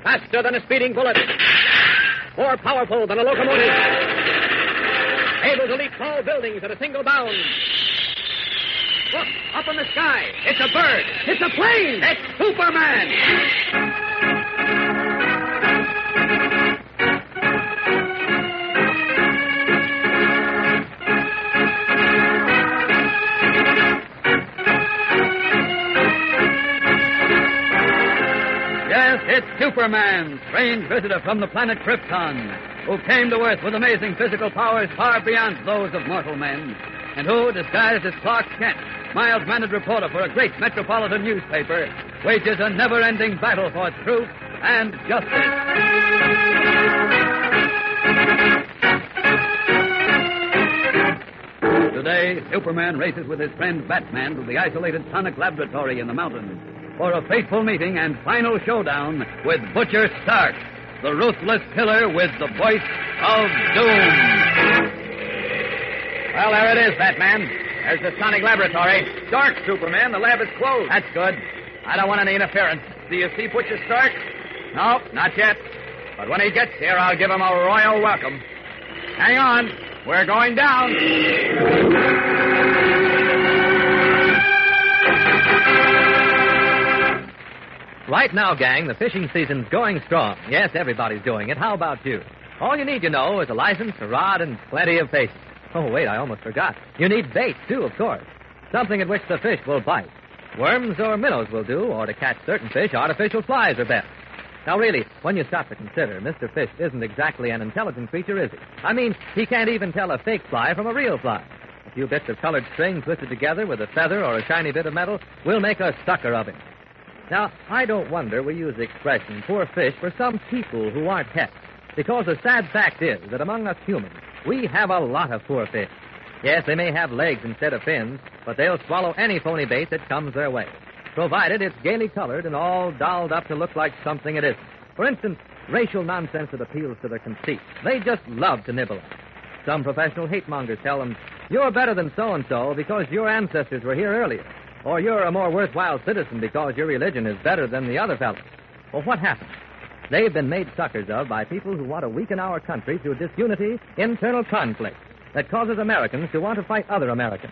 Faster than a speeding bullet. More powerful than a locomotive. Able to leap tall buildings at a single bound. Look, up in the sky. It's a bird. It's a plane. It's Superman. Yes, it's Superman, strange visitor from the planet Krypton, who came to Earth with amazing physical powers far beyond those of mortal men, and who, disguised as Clark Kent, mild-mannered reporter for a great metropolitan newspaper, wages a never-ending battle for truth and justice. Today, Superman races with his friend Batman to the isolated sonic laboratory in the mountains for a fateful meeting and final showdown with Butcher Stark, the ruthless killer with the voice of doom. Well, there it is, Batman. There's the sonic laboratory. Dark, Superman. The lab is closed. That's good. I don't want any interference. Do you see Butcher Stark? No, not yet. But when he gets here, I'll give him a royal welcome. Hang on. We're going down. Right now, gang, the fishing season's going strong. Yes, everybody's doing it. How about you? All you need, you know, is a license, a rod, and plenty of patience. Oh, wait, I almost forgot. You need bait, too, of course. Something at which the fish will bite. Worms or minnows will do, or to catch certain fish, artificial flies are best. Now, really, when you stop to consider, Mr. Fish isn't exactly an intelligent creature, is he? I mean, he can't even tell a fake fly from a real fly. A few bits of colored string twisted together with a feather or a shiny bit of metal will make a sucker of him. Now, I don't wonder we use the expression poor fish for some people who aren't pets, because the sad fact is that among us humans, we have a lot of poor fish. Yes, they may have legs instead of fins, but they'll swallow any phony bait that comes their way, provided it's gaily colored and all dolled up to look like something it isn't. For instance, racial nonsense that appeals to their conceit. They just love to nibble on. Some professional hate mongers tell them, you're better than so-and-so because your ancestors were here earlier. Or you're a more worthwhile citizen because your religion is better than the other fellows. Well, what happens? They've been made suckers of by people who want to weaken our country through disunity, internal conflict that causes Americans to want to fight other Americans.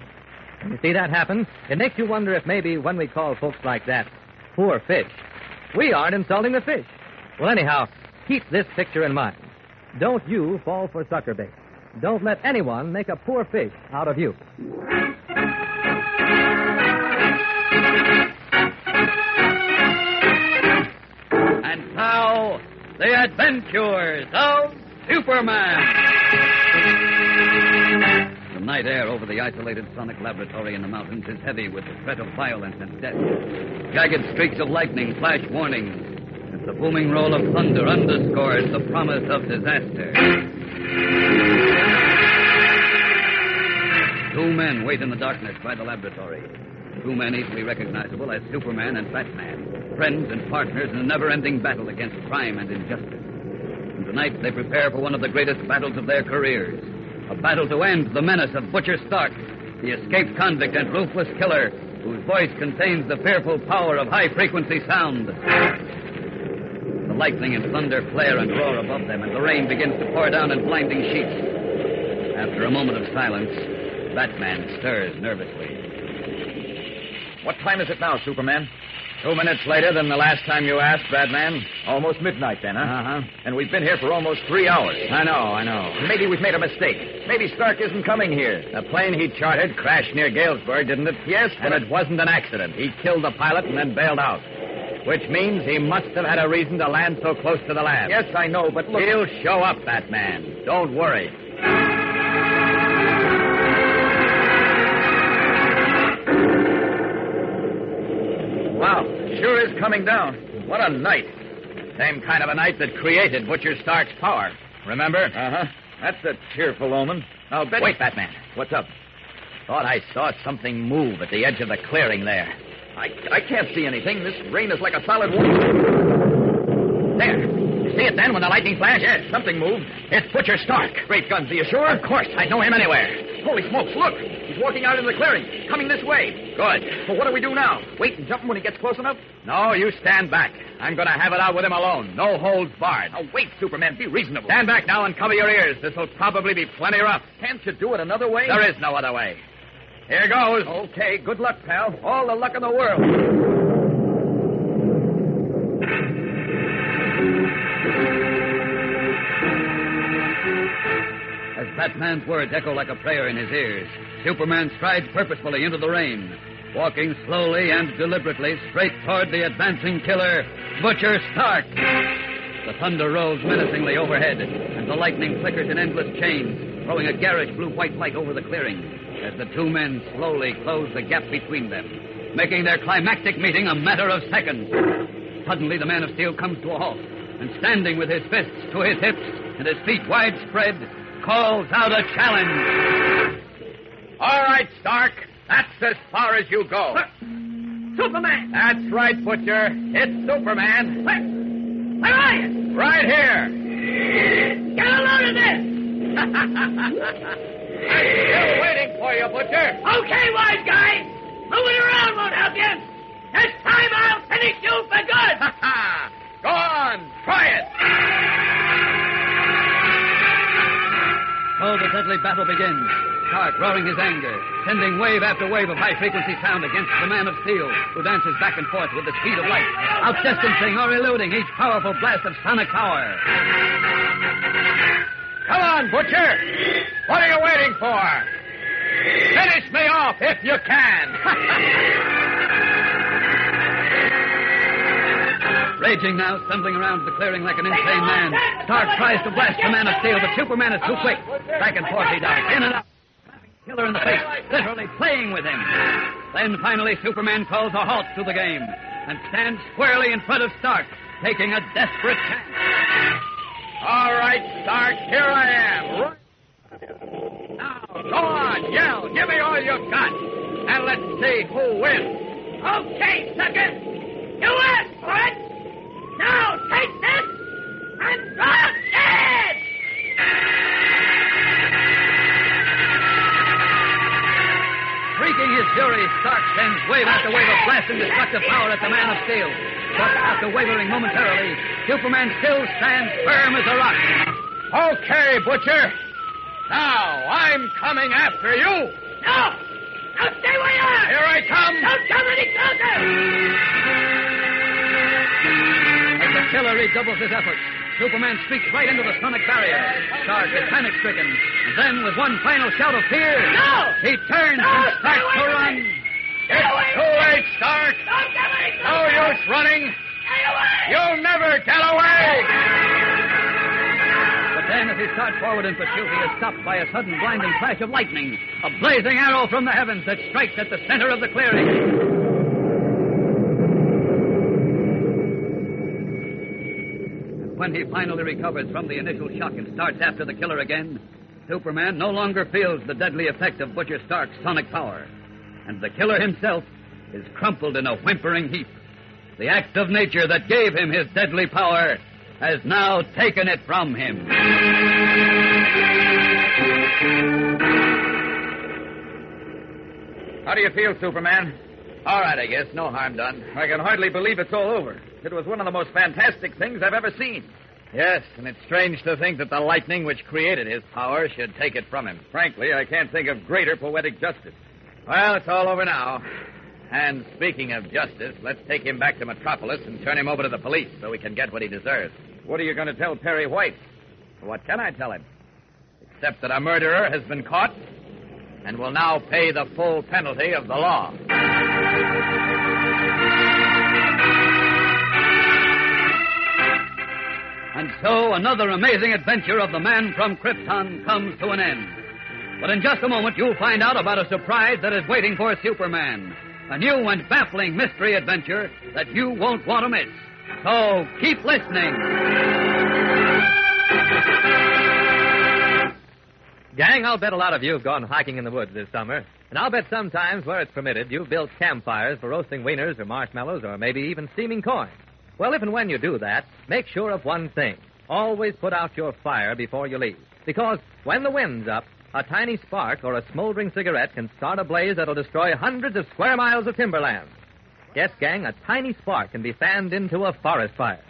When you see that happen, it makes you wonder if maybe when we call folks like that poor fish, we aren't insulting the fish. Well, anyhow, keep this picture in mind. Don't you fall for sucker bait. Don't let anyone make a poor fish out of you. And now, the adventures of Superman. The night air over the isolated sonic laboratory in the mountains is heavy with the threat of violence and death. Jagged streaks of lightning flash warnings, as the booming roll of thunder underscores the promise of disaster. Two men wait in the darkness by the laboratory. Two men easily recognizable as Superman and Batman, friends and partners in a never-ending battle against crime and injustice. And tonight they prepare for one of the greatest battles of their careers. A battle to end the menace of Butcher Stark, the escaped convict and ruthless killer, whose voice contains the fearful power of high-frequency sound. The lightning and thunder flare and roar above them, and the rain begins to pour down in blinding sheets. After a moment of silence, Batman stirs nervously. What time is it now, Superman? 2 minutes later than the last time you asked, Batman. Almost midnight, then, huh? Uh-huh. And we've been here for almost 3 hours. I know. Maybe we've made a mistake. Maybe Stark isn't coming here. The plane he chartered crashed near Galesburg, didn't it? Yes, And it wasn't an accident. He killed the pilot and then bailed out. Which means he must have had a reason to land so close to the lab. Yes, I know, but look... He'll show up, Batman. Don't worry. Wow, sure is coming down. What a night. Same kind of a night that created Butcher Stark's power. Remember? Uh-huh. That's a cheerful omen. I'll bet... Wait, Batman. What's up? Thought I saw something move at the edge of the clearing there. I can't see anything. This rain is like a solid wall. There. You see it then when the lightning flashed? Yes, something moved. It's Butcher Stark. Great guns, are you sure? Of course. I'd know him anywhere. Holy smokes, look. He's walking out into the clearing. Coming this way. Good. Well, what do we do now? Wait and jump him when he gets close enough? No, you stand back. I'm going to have it out with him alone. No holds barred. Now, wait, Superman. Be reasonable. Stand back now and cover your ears. This will probably be plenty rough. Can't you do it another way? There is no other way. Here goes. Okay, good luck, pal. All the luck in the world. As Batman's words echo like a prayer in his ears, Superman strides purposefully into the rain, walking slowly and deliberately straight toward the advancing killer, Butcher Stark. The thunder rolls menacingly overhead, and the lightning flickers in endless chains, throwing a garish blue-white light over the clearing as the two men slowly close the gap between them, making their climactic meeting a matter of seconds. Suddenly, the Man of Steel comes to a halt, and standing with his fists to his hips and his feet wide spread, calls out a challenge. All right, Stark. That's as far as you go. Superman! That's right, Butcher. It's Superman. Where are you? Right here. Get a load of this! I'm still waiting for you, Butcher. Okay, wise guy. Moving around won't help you. This time I'll finish you for good. Go on. Try it. So the deadly battle begins. Stark roaring his anger, sending wave after wave of high-frequency sound against the Man of Steel, who dances back and forth with the speed of light, outdistancing or eluding each powerful blast of sonic power. Come on, Butcher. What are you waiting for? Finish me off if you can. Raging now, stumbling around the clearing like an insane man, Stark tries to blast the Man of Steel, but Superman is too quick. Back and forth he dives, in and out. Killer in the face, literally playing with him. Then finally Superman calls a halt to the game and stands squarely in front of Stark, taking a desperate chance. All right, Stark, here I am. Right. Now, go on, yell. Give me all you got. And let's see who wins. Okay, sucker. You asked for it. Now take this and drop dead! Shrieking his fury, Stark sends wave after wave of blasting destructive power at the Man of Steel. But after wavering momentarily, Superman still stands firm as a rock. Okay, Butcher. Now, I'm coming after you. No! Now stay where you are! Here I come. Don't come any closer! As the killer redoubles his efforts, Superman speaks right into the sonic barrier. Stark is panic-stricken. And then, with one final shout of fear, No! he turns and starts to run. It's too late, Stark. Don't come any No closer! use running. Stay away! You'll never get away. But then, as he starts forward in pursuit, he is stopped by a sudden blinding flash of lightning, a blazing arrow from the heavens that strikes at the center of the clearing. When he finally recovers from the initial shock and starts after the killer again, Superman no longer feels the deadly effect of Butcher Stark's sonic power, and the killer himself is crumpled in a whimpering heap. The act of nature that gave him his deadly power has now taken it from him. How do you feel, Superman? All right, I guess. No harm done. I can hardly believe it's all over. It was one of the most fantastic things I've ever seen. Yes, and it's strange to think that the lightning which created his power should take it from him. Frankly, I can't think of greater poetic justice. Well, it's all over now. And speaking of justice, let's take him back to Metropolis and turn him over to the police so we can get what he deserves. What are you going to tell Perry White? What can I tell him? Except that a murderer has been caught and will now pay the full penalty of the law. And so another amazing adventure of the Man from Krypton comes to an end. But in just a moment, you'll find out about a surprise that is waiting for Superman. A new and baffling mystery adventure that you won't want to miss. So keep listening. Gang, I'll bet a lot of you have gone hiking in the woods this summer. And I'll bet sometimes, where it's permitted, you've built campfires for roasting wieners or marshmallows or maybe even steaming corn. Well, if and when you do that, make sure of one thing. Always put out your fire before you leave. Because when the wind's up, a tiny spark or a smoldering cigarette can start a blaze that'll destroy hundreds of square miles of timberland. Yes, gang, a tiny spark can be fanned into a forest fire.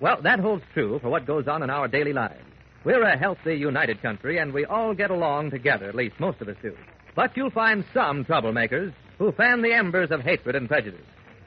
Well, that holds true for what goes on in our daily lives. We're a healthy, united country, and we all get along together, at least most of us do. But you'll find some troublemakers who fan the embers of hatred and prejudice.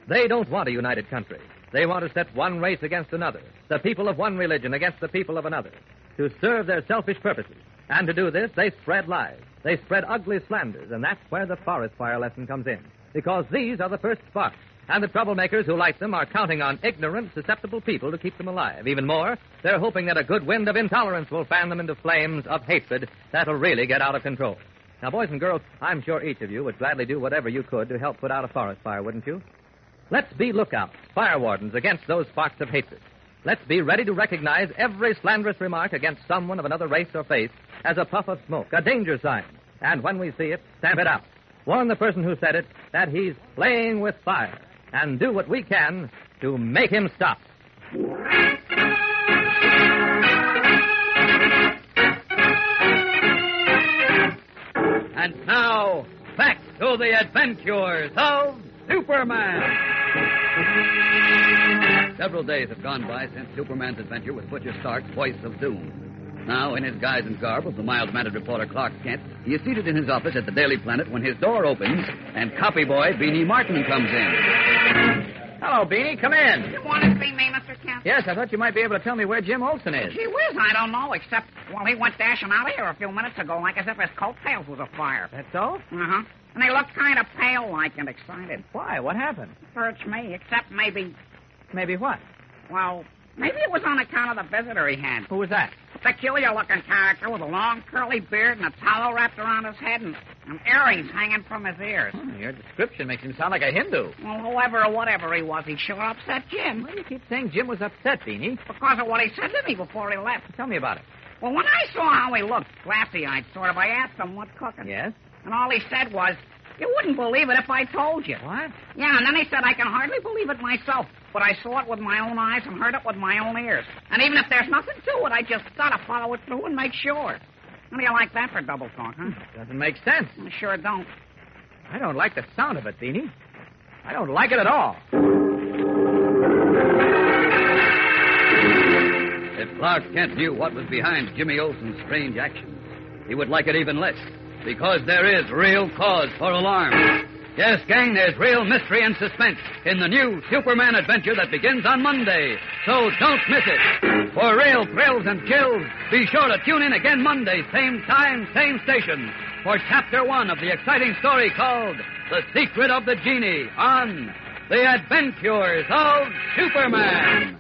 They don't want a united country. They want to set one race against another, the people of one religion against the people of another, to serve their selfish purposes. And to do this, they spread lies. They spread ugly slanders, and that's where the forest fire lesson comes in. Because these are the first sparks, and the troublemakers who light them are counting on ignorant, susceptible people to keep them alive. Even more, they're hoping that a good wind of intolerance will fan them into flames of hatred that'll really get out of control. Now, boys and girls, I'm sure each of you would gladly do whatever you could to help put out a forest fire, wouldn't you? Let's be lookouts, fire wardens against those sparks of hatred. Let's be ready to recognize every slanderous remark against someone of another race or faith as a puff of smoke, a danger sign. And when we see it, stamp it out. Warn the person who said it that he's playing with fire. And do what we can to make him stop. And now, back to the adventures of Superman. Several days have gone by since Superman's adventure with Butcher Stark's Voice of Doom. Now, in his guise and garb of the mild-mannered reporter Clark Kent, he is seated in his office at the Daily Planet when his door opens and copy boy Beanie Martin comes in. Hello, Beanie. Come in. You want to see me, Mr. Kent? Yes, I thought you might be able to tell me where Jim Olsen is. Gee whiz, I don't know, except, well, he went dashing out of here a few minutes ago like as if his coattails was afire. That's so? Uh-huh. And he looked kind of pale-like and excited. Why? What happened? Search me, except maybe, Maybe what? well, maybe it was on account of the visitor he had. Who was that? A peculiar-looking character with a long curly beard and a towel wrapped around his head and earrings hanging from his ears. Your description makes him sound like a Hindu. Well, whoever or whatever he was, he sure upset Jim. Why do you keep saying Jim was upset, Beanie? Because of what he said to me before he left. Tell me about it. Well, when I saw how he looked, glassy-eyed sort of, I asked him what cooking. Yes? And all he said was, you wouldn't believe it if I told you. What? Yeah, and then he said, I can hardly believe it myself, but I saw it with my own eyes and heard it with my own ears. And even if there's nothing to it, I just gotta follow it through and make sure. How do you like that for double talk, huh? Doesn't make sense. I sure don't. I don't like the sound of it, Beanie. I don't like it at all. If Clark Kent knew what was behind Jimmy Olsen's strange actions, he would like it even less, because there is real cause for alarm. Yes, gang, there's real mystery and suspense in the new Superman adventure that begins on Monday. So don't miss it. For real thrills and chills, be sure to tune in again Monday, same time, same station, for Chapter 1 of the exciting story called The Secret of the Genie on The Adventures of Superman.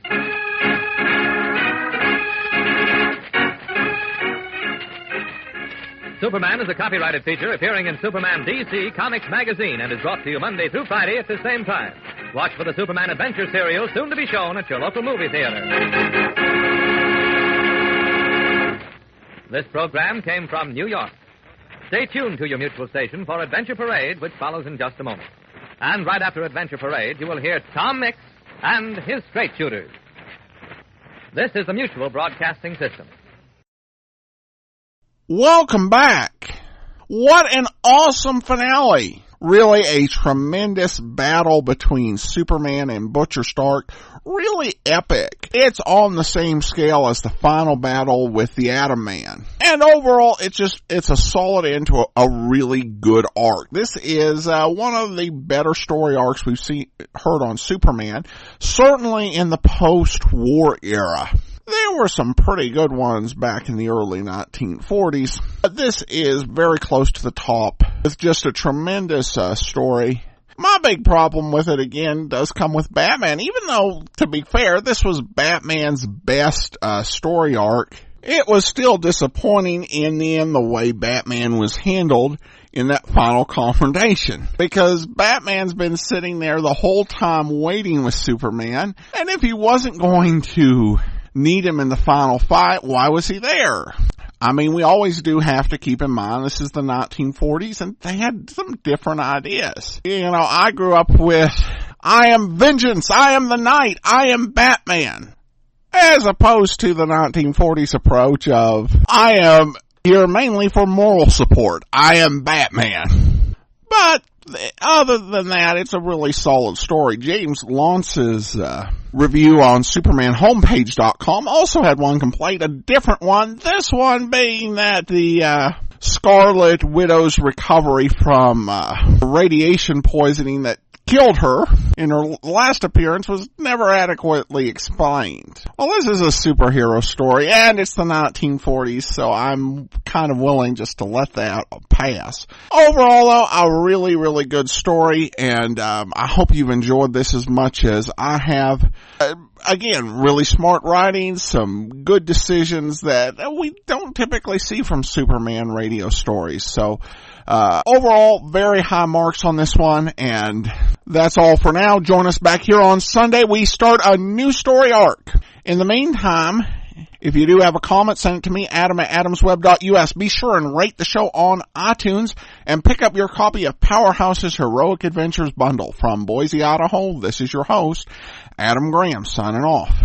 Superman is a copyrighted feature appearing in Superman DC Comics magazine and is brought to you Monday through Friday at the same time. Watch for the Superman Adventure serial soon to be shown at your local movie theater. This program came from New York. Stay tuned to your mutual station for Adventure Parade, which follows in just a moment. And right after Adventure Parade, you will hear Tom Mix and his Straight Shooters. This is the Mutual Broadcasting System. Welcome back. What an awesome finale. Really a tremendous battle between Superman and Butcher Stark. Really epic. It's on the same scale as the final battle with the Atom Man. And overall, it's a solid end to a really good arc. This is one of the better story arcs we've heard on Superman, certainly in the post-war era. There were some pretty good ones back in the early 1940s, but this is very close to the top with just a tremendous story. My big problem with it, again, does come with Batman. Even though, to be fair, this was Batman's best story arc, it was still disappointing in the end the way Batman was handled in that final confrontation. Because Batman's been sitting there the whole time waiting with Superman, and if he wasn't going to need him in the final fight, why was he there? I mean, we always do have to keep in mind this is the 1940s and they had some different ideas. You know, I grew up with, I am vengeance, I am the knight, I am Batman. As opposed to the 1940s approach of, I am here mainly for moral support, I am Batman. But other than that, it's a really solid story. James Launce's review on SupermanHomepage.com also had one complaint, a different one. This one being that the Scarlet Widow's recovery from radiation poisoning that killed her in her last appearance was never adequately explained. Well, this is a superhero story, and it's the 1940s, so I'm kind of willing just to let that pass. Overall, though, a really, really good story, and I hope you've enjoyed this as much as I have. Again, really smart writing, some good decisions that we don't typically see from Superman radio stories. So, overall, very high marks on this one, and that's all for now. Join us back here on Sunday. We start a new story arc. In the meantime, if you do have a comment, send it to me, Adam at adamsweb.us. Be sure and rate the show on iTunes and pick up your copy of Powerhouse's Heroic Adventures bundle. From Boise, Idaho, this is your host, Adam Graham, signing off.